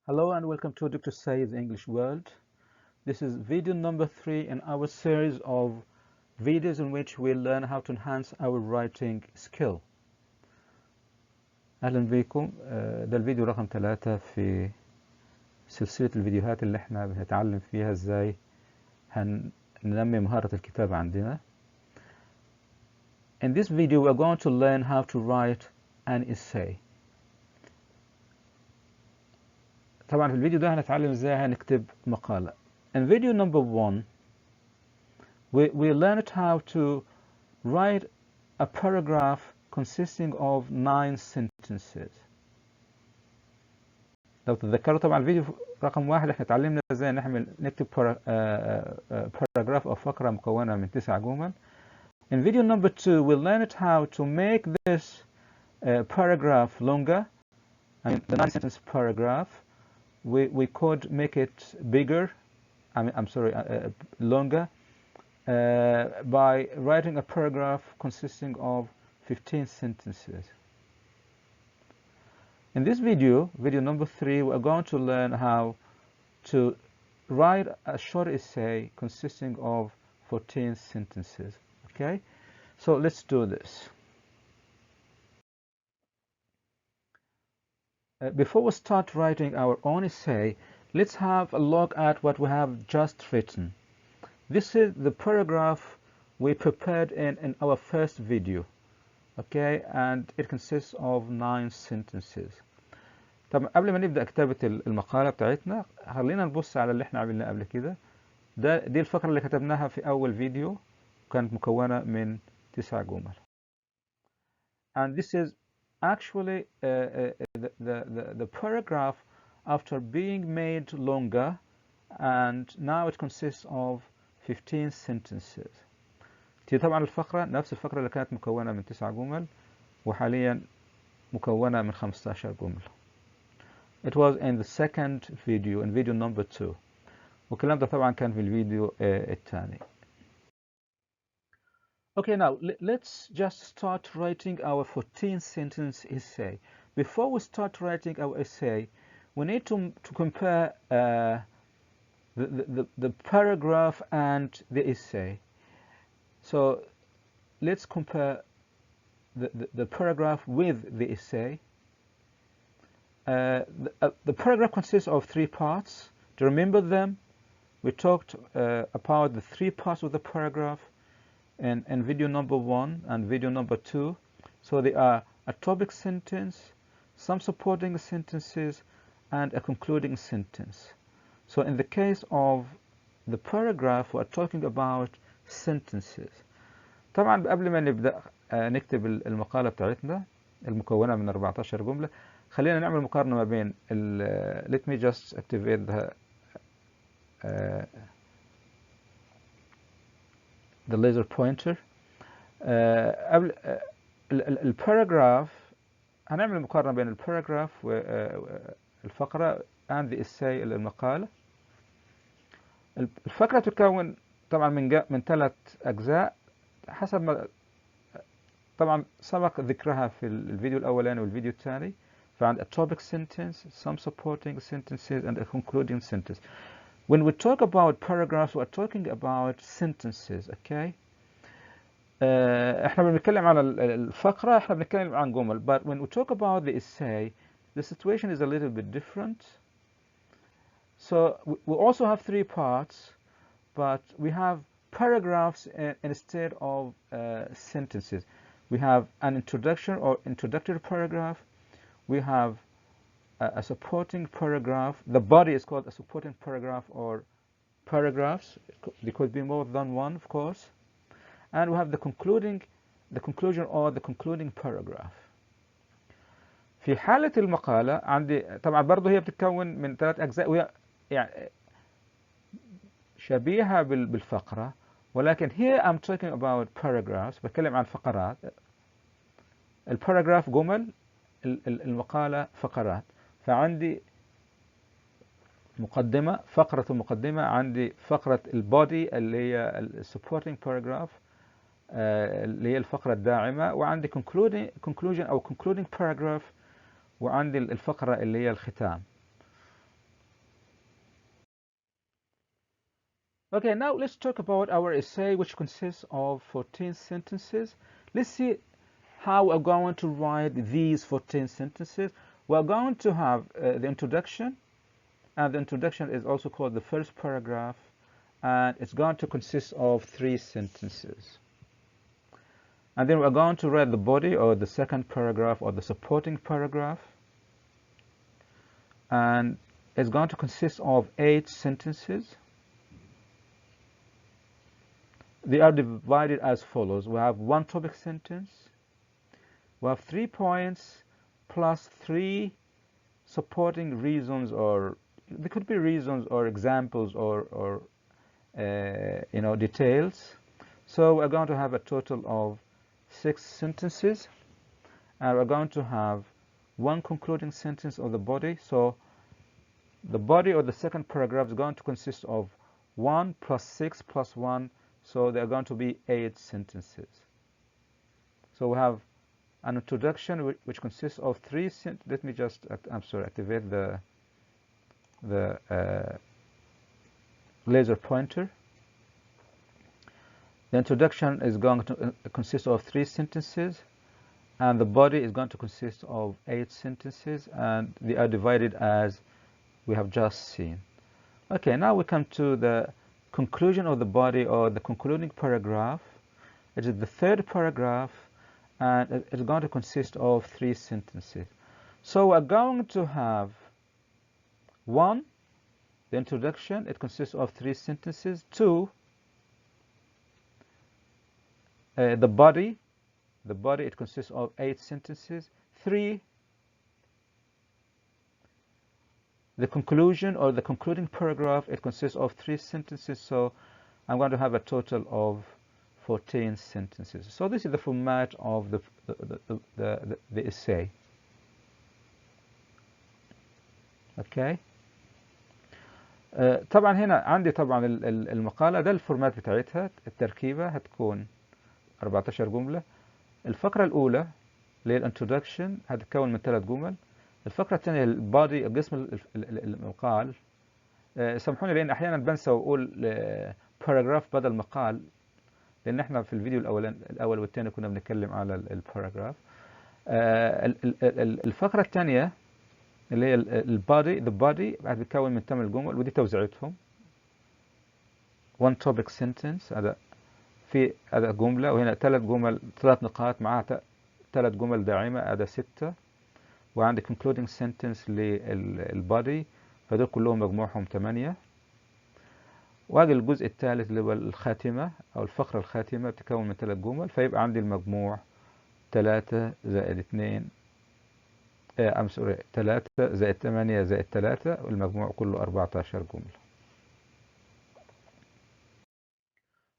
Hello and welcome to Dr. Said's English World. This is video number 3 in our series of videos in which we learn how to enhance our writing skill. أهلا بكم. ده الفيديو رقم 3 في سلسلة الفيديوهات اللي احنا بنتعلم فيها ازاي هننمي مهارة الكتابة عندنا. In this video we are going to learn how to write an essay. طبعا في الفيديو ده هنتعلم ازاي هنكتب مقالة. In video number 1 we learned how to write a paragraph consisting of 9 sentences. لو تتذكروا طبعا الفيديو رقم 1 احنا اتعلمنا ازاي نكتب paragraph او فقرة مكونة من 9 جمل. In video number 2 we learned how to make this paragraph longer. I mean the 9 sentence paragraph. We could make it bigger, longer, by writing a paragraph consisting of 15 sentences. In this video, video number 3, we are going to learn how to write a short essay consisting of 14 sentences. Okay, so let's do this. Before we start writing our own essay, let's have a look at what we have just written. This is the paragraph we prepared in our first video, okay, and it consists of 9 sentences. طب قبل ما نبدأ كتابة المقالة بتاعتنا خلينا نبص على اللي احنا عملناه قبل كده. دي الفقرة اللي كتبناها في أول فيديو كانت مكونة من 9 جمل. And this is actually the paragraph after being made longer, and now it consists of 15 sentences. دي طبعا الفقرة نفس الفقرة اللي كانت مكونة من 9 جمل وحاليا مكونة من 15 جملة. It was in the second video, in video number 2. والكلام ده طبعا كان في الفيديو الثاني. Okay, now let's just start writing our 14 sentence essay. Before we start writing our essay, we need to compare the paragraph and the essay. So let's compare the paragraph with the essay. The paragraph consists of 3 parts. Do you remember them? We talked about the 3 parts of the paragraph in video number 1 and video number 2. So they are a topic sentence, some supporting sentences, and a concluding sentence. So in the case of the paragraph, we're talking about sentences. طبعا قبل ما نبدأ نكتب المقالة بتاعتنا المكونة من 14 جملة خلينا نعمل مقارنة ما بين let me just activate the laser pointer. قبل الباراجراف هنعمل مقارنة بين الباراجراف والفقرة and the essay المقالة. الفقرة تتكون طبعا من 3 أجزاء حسب ما طبعا سبق ذكرها في الفيديو الأولاني والفيديو الثاني. فعند a topic sentence, some supporting sentences, and a concluding sentence. When we talk about paragraphs, we're talking about sentences, okay? احنا بنتكلم على الفقرة احنا بنتكلم عن جمل. But when we talk about the essay, the situation is a little bit different. So we also have 3 parts, but we have paragraphs instead of sentences. We have an introduction or introductory paragraph. We have a supporting paragraph. The body is called a supporting paragraph or paragraphs. There could be more than one, of course. And we have the conclusion or the concluding paragraph. في حالة المقالة عندي طبعا برضه هي بتتكون من 3 أجزاء وهي يعني شبيهة بالفقرة، ولكن here I'm talking about paragraphs. بتكلم عن فقرات. الباراجراف جمل، المقالة فقرات. فعندي مقدمة، فقرة المقدمة، عندي فقرة البودي اللي هي supporting paragraph اللي هي الفقرة الداعمة، وعندي conclusion أو concluding paragraph، وعندي الفقرة اللي هي الختام. Okay, now let's talk about our essay, which consists of 14 sentences. Let's see how we're going to write these 14 sentences. We're going to have the introduction, and the introduction is also called the first paragraph, and it's going to consist of 3 sentences. And then we're going to write the body, or the second paragraph, or the supporting paragraph, and it's going to consist of 8 sentences. They are divided as follows. We have 1 topic sentence, we have 3 points plus 3 supporting reasons, or they could be reasons or examples or details. So we're going to have a total of 6 sentences, and we're going to have 1 concluding sentence of the body. So the body, or the second paragraph, is going to consist of 1 plus 6 plus 1, so there are going to be 8 sentences. So we have an introduction which consists of 3 sentences. Let me just activate the laser pointer. The introduction is going to consist of 3 sentences, and the body is going to consist of 8 sentences, and they are divided as we have just seen. Okay, now we come to the conclusion of the body, or the concluding paragraph. It is the third paragraph, and it's going to consist of 3 sentences. So we're going to have 1, the introduction. It consists of 3 sentences. 2, the body. The body, it consists of 8 sentences. 3, the conclusion, or the concluding paragraph. It consists of 3 sentences. So I'm going to have a total of 14 sentences. So this is the format of the essay. Okay. طبعا هنا عندي طبعا المقالة ده الفورمات بتاعتها. التركيبة هتكون 14 جملة. الفقرة الأولى اللي هي الانترودكشن هتتكون من 3 جمل. الفقرة الثانية البادي، قسم المقال. سامحوني لأن أحيانا بنسى وأقول باراجراف بدل مقال، لأن احنا في الفيديو الأول والثاني كنا بنتكلم على الباراجراف. الفقرة الثانية اللي هي البادي، the body هتتكون من 8 جمل، ودي توزيعتهم. 1 topic sentence، هذا جملة، وهنا 3 جمل، 3 نقاط معها 3 جمل داعمة، هذا 6. وعندي concluding sentence للبادي، فدول كلهم مجموعهم 8. واجي الجزء الثالث اللي هو الخاتمة، أو الفقرة الخاتمة، بتتكون من 3 جمل، فيبقى عندي المجموع 3 زائد 2 3 زائد 8 زائد 3، والمجموع كله 14 جملة.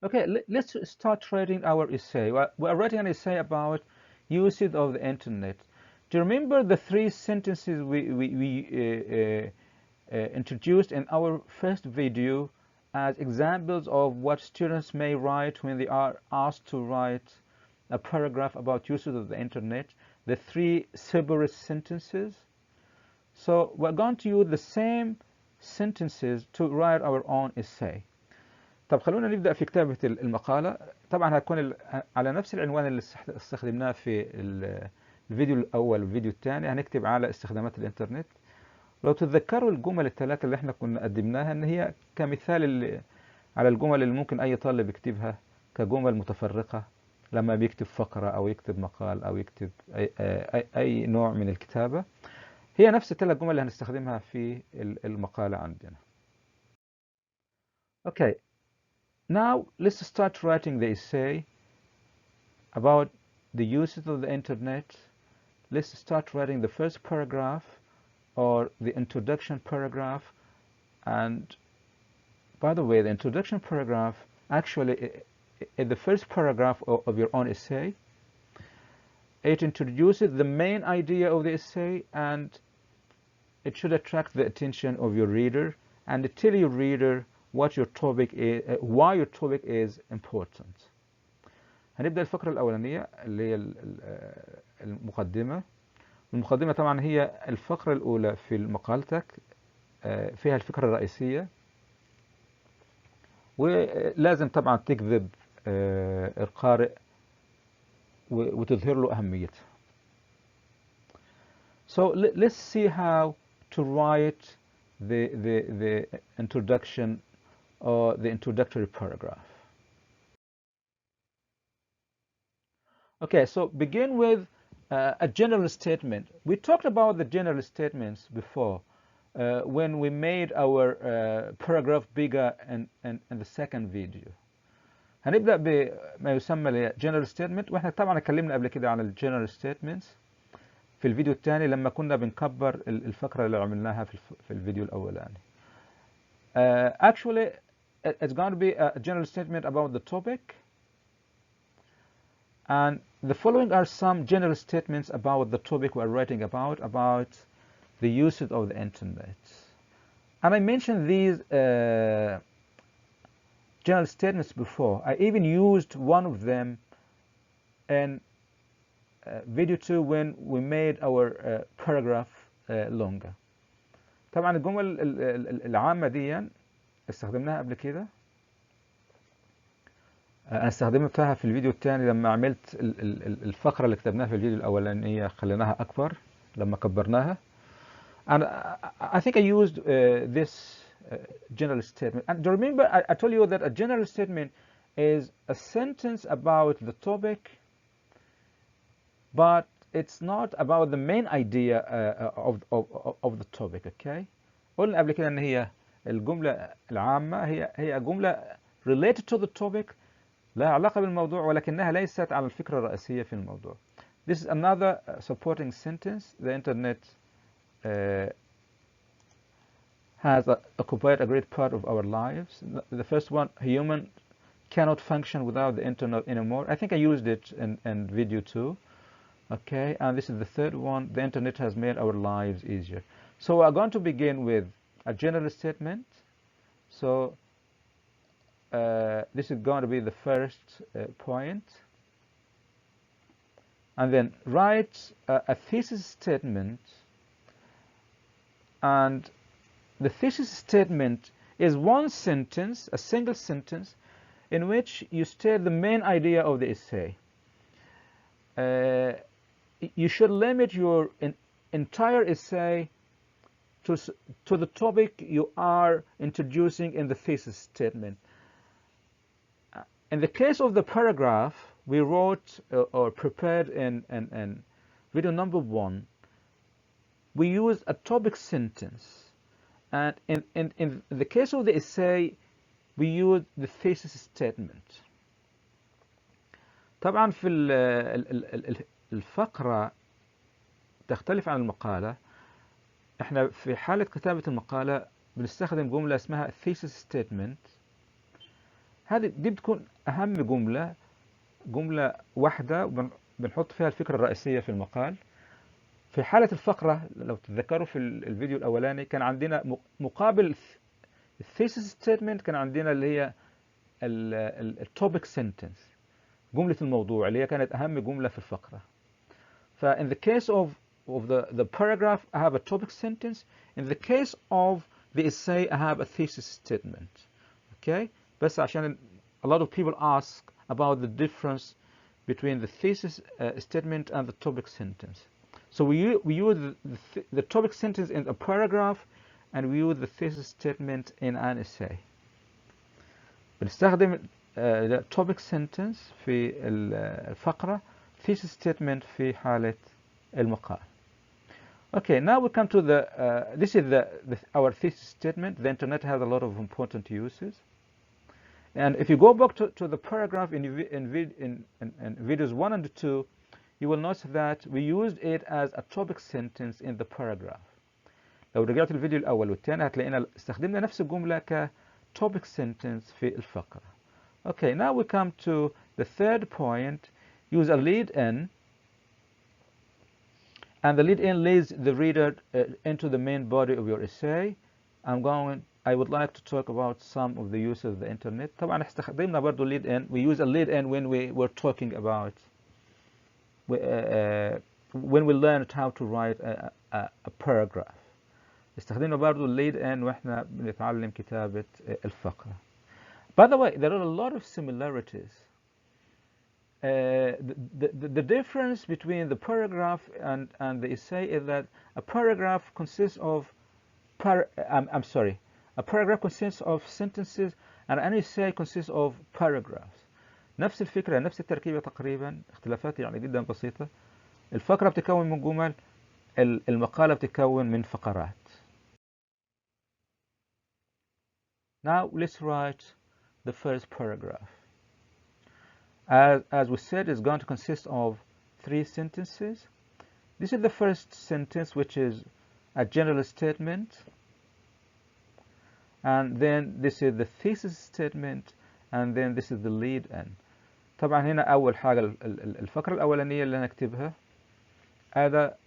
Okay, let's start writing our essay. We're writing an essay about usage of the internet. Do you remember the 3 sentences we introduced in our first video as examples of what students may write when they are asked to write a paragraph about usage of the internet? The 3 separate sentences. So we're going to use the same sentences to write our own essay. طب خلونا نبدأ في كتابة المقالة. طبعا هتكون على نفس العنوان اللي استخدمناه في الفيديو الأول والفيديو الثاني. هنكتب على استخدامات الإنترنت. لو تتذكروا الجمل ال3 اللي احنا كنا قدمناها، ان هي كمثال على الجمل اللي ممكن أي طالب يكتبها كجمل متفرقة لما بيكتب فقرة أو يكتب مقال أو يكتب أي نوع من الكتابة. هي نفس ال3 جمل اللي هنستخدمها في المقالة عندنا. Okay. Now let's start writing the essay about the usage of the internet. Let's start writing the first paragraph, or the introduction paragraph. And by the way, the introduction paragraph actually is the first paragraph of your own essay. It introduces the main idea of the essay, and it should attract the attention of your reader and tell your reader what your topic is, why your topic is important. هنبدأ الفقرة الأولانية اللي هي المقدمة. المقدمة طبعا هي الفقرة الأولى في مقالتك، فيها الفكرة الرئيسية. ولازم طبعا تجذب القارئ وتظهر له أهميته. So let's see how to write the introduction or the introductory paragraph. Okay, so begin with a general statement. We talked about the general statements before when we made our paragraph bigger in the second video. هنبدأ بما يسمى general statement، واحنا طبعا اتكلمنا قبل كده عن الجنرال statements في الفيديو الثاني لما كنا بنكبر الفقرة اللي عملناها في الفيديو الأولاني. Actually, it's going to be a general statement about the topic, and the following are some general statements about the topic we're writing about the usage of the internet. And I mentioned these general statements before. I even used one of them in video 2 when we made our paragraph longer. طبعا الجمل العامة دي استخدمناها قبل كده. أنا استخدمتها في الفيديو الثاني لما عملت الفقرة اللي كتبناها في الفيديو الأولانية خليناها أكبر لما كبرناها. And I think I used this general statement. And do you remember I told you that a general statement is a sentence about the topic, but it's not about the main idea of the topic. Okay. قلنا قبل كده إن هي الجملة العامة هي جملة related to the topic، لها علاقة بالموضوع ولكنها ليست على الفكرة الرئيسية في الموضوع. This is another supporting sentence. The internet has occupied a great part of our lives. The first one, human cannot function without the internet anymore. I think I used it in video 2. Okay, and this is the third one. The internet has made our lives easier. So we're going to begin with a general statement. So this is going to be the first point. And then write a thesis statement. And the thesis statement is one sentence, a single sentence, in which you state the main idea of the essay. You should limit your entire essay to the topic you are introducing in the thesis statement. In the case of the paragraph we wrote or prepared in video number 1, we use a topic sentence. And in the case of the essay we use the thesis statement. طبعا في الفقرة تختلف عن المقالة. احنا في حالة كتابة المقالة بنستخدم جملة اسمها thesis statement. دي بتكون أهم جملة واحدة بنحط فيها الفكرة الرئيسية في المقال. في حالة الفقرة لو تتذكروا في الفيديو الأولاني كان عندنا مقابل الثيسيس ستيتمنت كان عندنا اللي هي التوبيك سنتنس، جملة الموضوع اللي هي كانت أهم جملة في الفقرة. in the case of the paragraph I have a topic sentence. In the case of the essay I have a thesis statement. Okay, بس عشان a lot of people ask about the difference between the thesis statement and the topic sentence. So we use the topic sentence in a paragraph and we use the thesis statement in an essay. بنستخدم the topic sentence في الفقرة، thesis statement في حالة المقال. Okay, now we come to this is our thesis statement. The internet has a lot of important uses. And if you go back to the paragraph in videos 1 and 2, you will notice that we used it as a topic sentence in the paragraph. لو رجعت الفيديو الأول والثاني هتلاقينا استخدمنا نفس الجملة ك topic sentence في الفقرة. Okay, now we come to the third point. Use a lead-in, and the lead-in leads the reader into the main body of your essay. I would like to talk about some of the uses of the internet. طبعا استخدمنا برضو lead-in. We use a lead-in when we were talking about when we learned how to write a paragraph. استخدمنا برضو lead-in واحنا بنتعلم كتابة الفقرة. By the way, there are a lot of similarities. The difference between the paragraph and the essay is that a paragraph consists of a paragraph consists of sentences and an essay consists of paragraphs. نفس الفكرة، نفس التركيبة تقريبا، اختلافات يعني جدا بسيطة. الفقرة بتتكون من جمل، المقالة بتتكون من فقرات. Now let's write the first paragraph. As we said, it's going to consist of 3 sentences. This is the first sentence, which is a general statement, and then this is the thesis statement, and then this is the lead-in. طبعا هنا أول حاجة الفقرة الأولانية اللي هنكتبها هذا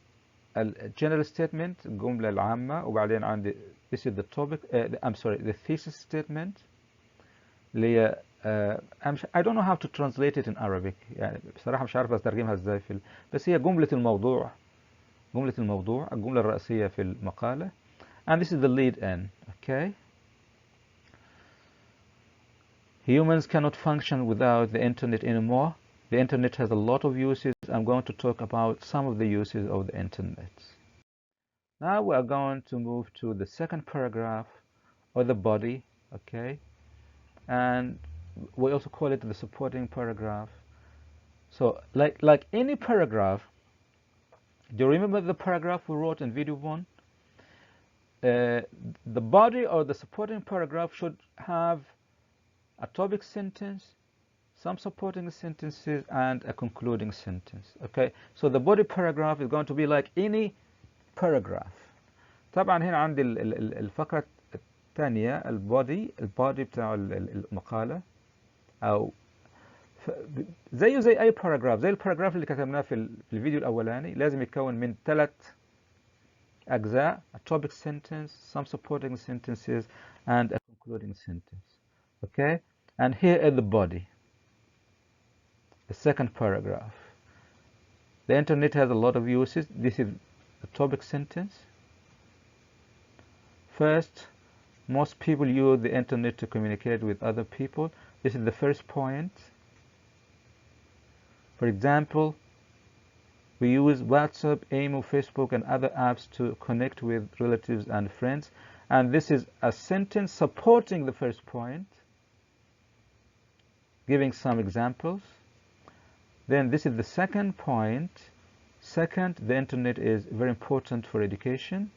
general statement، الجملة العامة، وبعدين عندي this is the topic the thesis statement اللي هي I don't know how to translate it in Arabic، يعني بصراحة مش عارف أترجمها إزاي بس هي جملة الموضوع، الجملة الرئيسية في المقالة. and this is the lead-in. Okay. Humans cannot function without the internet anymore. The internet has a lot of uses. I'm going to talk about some of the uses of the internet. Now we are going to move to the second paragraph, or the body, okay? And we also call it the supporting paragraph. So like any paragraph, do you remember the paragraph we wrote in video 1? The body or the supporting paragraph should have a topic sentence, some supporting sentences, and a concluding sentence. Okay, so the body paragraph is going to be like any paragraph. طبعا هنا عندي الفقرة الثانية البودي بتاع المقالة، أو زي أي paragraph، زي الباراجراف اللي كتبناه في الفيديو الأولاني، لازم يتكون من 3 أجزاء: a topic sentence, some supporting sentences, and a concluding sentence. Okay, and here is the body, the second paragraph. The internet has a lot of uses. This is the topic sentence. First, most people use the internet to communicate with other people. This is the first point. For example, we use WhatsApp, Imo, Facebook, and other apps to connect with relatives and friends. And this is a sentence supporting the first point, giving some examples. Then this is the second point. Second, the internet is very important for education.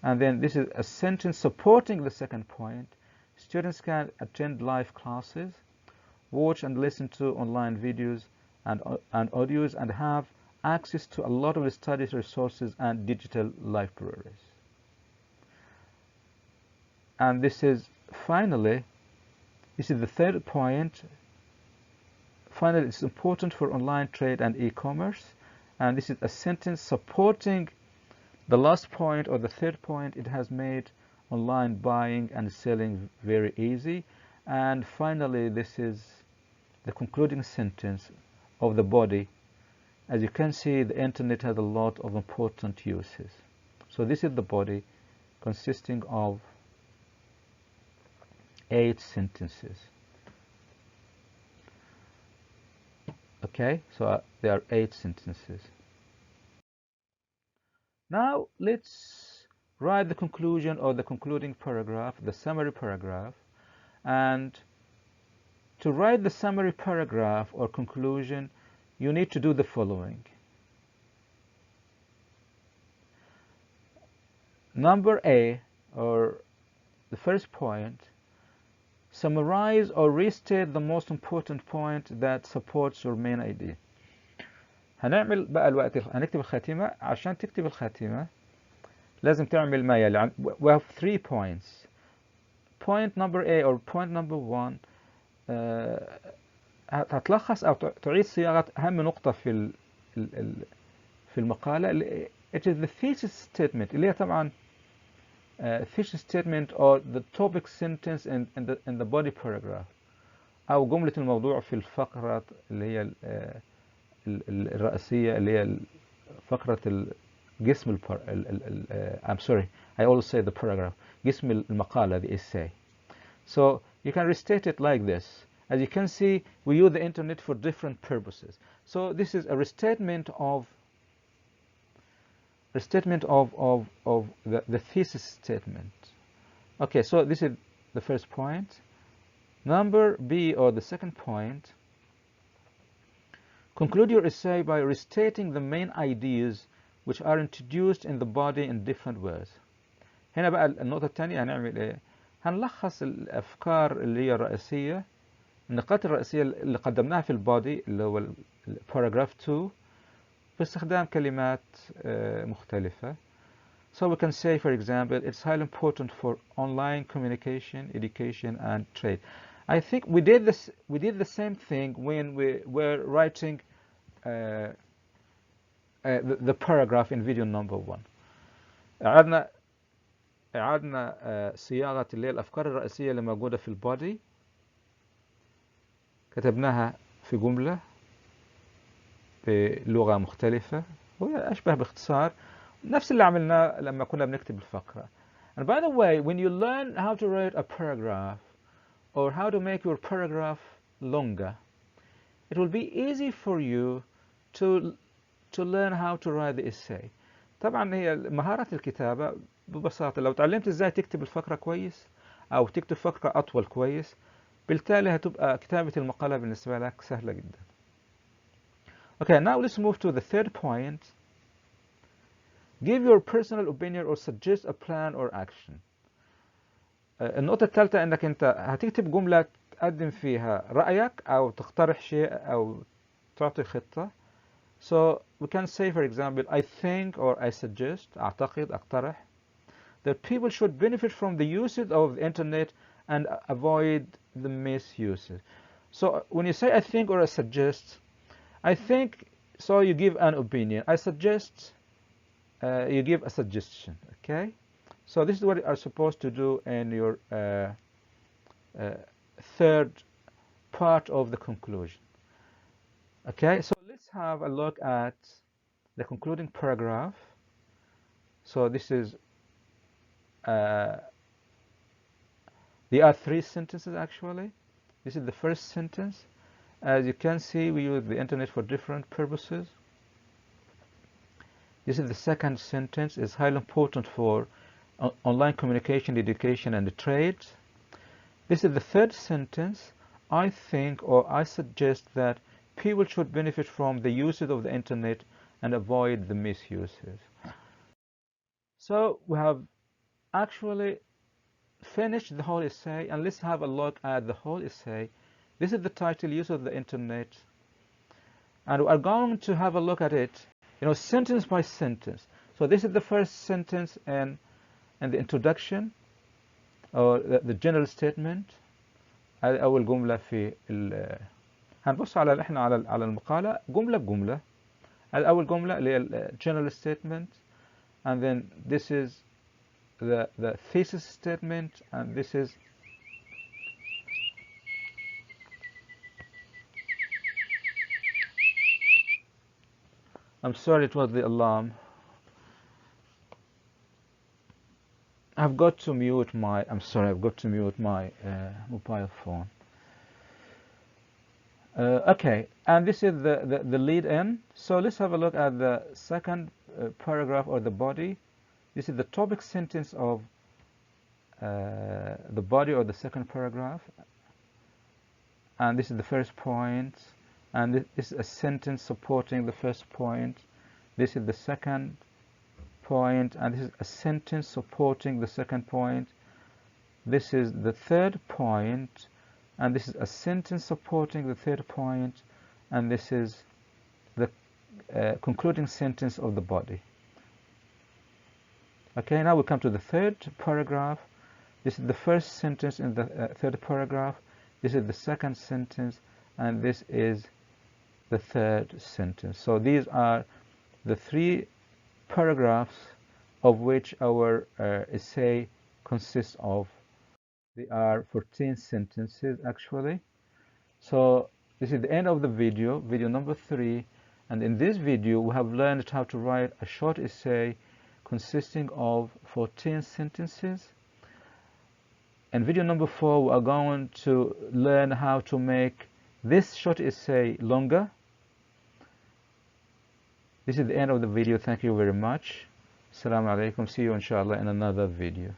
And then this is a sentence supporting the second point. Students can attend live classes, watch and listen to online videos and audios, and have access to a lot of study resources and digital libraries. And this is finally, this is the third point. Finally, it's important for online trade and e-commerce. And this is a sentence supporting the last point or the third point. It has made online buying and selling very easy. And finally, this is the concluding sentence of the body. As you can see, the internet has a lot of important uses. So this is the body, consisting of 8 sentences. Okay, so there are 8 sentences. Now let's write the conclusion or the concluding paragraph, the summary paragraph. And to write the summary paragraph or conclusion, you need to do the following. Number A, or the first point, summarize or restate the most important point that supports your main idea. هنعمل بقى الوقت هنكتب الخاتمة. عشان تكتب الخاتمة لازم تعمل ما يلي. We have 3 points. Point number A or point number 1 هتلخص أو تعيد صياغة أهم نقطة في المقالة. It is the thesis statement اللي هي طبعا thesis statement or the topic sentence in the body paragraph، أو جملة الموضوع في الفقرة اللي هي الرئيسية اللي هي فقرة جسم I'm sorry, I always say the paragraph، جسم المقالة the essay. So you can restate it like this. As you can see, we use the internet for different purposes. So this is a restatement of the thesis statement. Okay, so this is the first point. Number B, or the second point, conclude your essay by restating the main ideas which are introduced in the body in different words. هنا بقى النقطة الثانية هنعمل ايه؟ هنلخص الأفكار اللي هي الرئيسية، النقاط الرئيسية اللي قدمناها في البادي اللي هو paragraph 2 باستخدام كلمات مختلفة. So we can say, for example, it's highly important for online communication, education, and trade. I think we did the same thing when we were writing the paragraph in video number 1. أعدنا صياغة اللي هي الأفكار الرئيسية اللي موجودة في البادي، كتبناها في جملة بلغة مختلفة، وهي أشبه باختصار نفس اللي عملناه لما كنا بنكتب الفقرة. And by the way, when you learn how to write a paragraph or how to make your paragraph longer, it will be easy for you to learn how to write the essay. طبعا هي مهارات الكتابة ببساطة، لو تعلمت ازاي تكتب الفقرة كويس او تكتب فقرة اطول كويس، بالتالي هتبقى كتابة المقالة بالنسبة لك سهلة جدا. Okay, now let's move to the third point. Give your personal opinion or suggest a plan or action. النقطة الثالثة انك انت هتكتب جملة تقدم فيها رأيك او تقترح شيء او تعطي خطة. So we can say, for example, I think or I suggest, أعتقد، أقترح, that people should benefit from the usage of the internet and avoid the misuses. So when you say I think or I suggest, I think, so you give an opinion. I suggest, you give a suggestion. Okay? So this is what you are supposed to do in your third part of the conclusion. Okay, so let's have a look at the concluding paragraph. So this is, there are 3 sentences actually. This is the first sentence. As you can see, we use the internet for different purposes. This is the second sentence. It's highly important for online communication, education, and trade. This is the third sentence. I think or I suggest that people should benefit from the usage of the internet and avoid the misuses. So we have actually finished the whole essay, and let's have a look at the whole essay. This is the title, Use of the Internet, and we are going to have a look at it, sentence by sentence. So this is the first sentence and the introduction or the general statement. أول جملة في هنبص على احنا على المقالة جملة بجملة. أول جملة اللي هي general statement, and then this is the thesis statement, and this is I'm sorry, it was the alarm. I've got to mute my mobile phone. Okay, and this is the lead in. So let's have a look at the second paragraph or the body. This is the topic sentence of the body or the second paragraph. And this is the first point. And this is a sentence supporting the first point. This is the second point. And this is a sentence supporting the second point. This is the third point. And this is a sentence supporting the third point. And this is the concluding sentence of the body. Okay, now we come to the third paragraph. This is the first sentence in the third paragraph. This is the second sentence, and this is the third sentence. So these are the 3 paragraphs of which our essay consists of. They are 14 sentences actually. So this is the end of the video number 3, and in this video we have learned how to write a short essay consisting of 14 sentences. In video number 4, we are going to learn how to make this short essay longer. This is the end of the video. Thank you very much. Assalamu alaikum. See you inshallah in another video.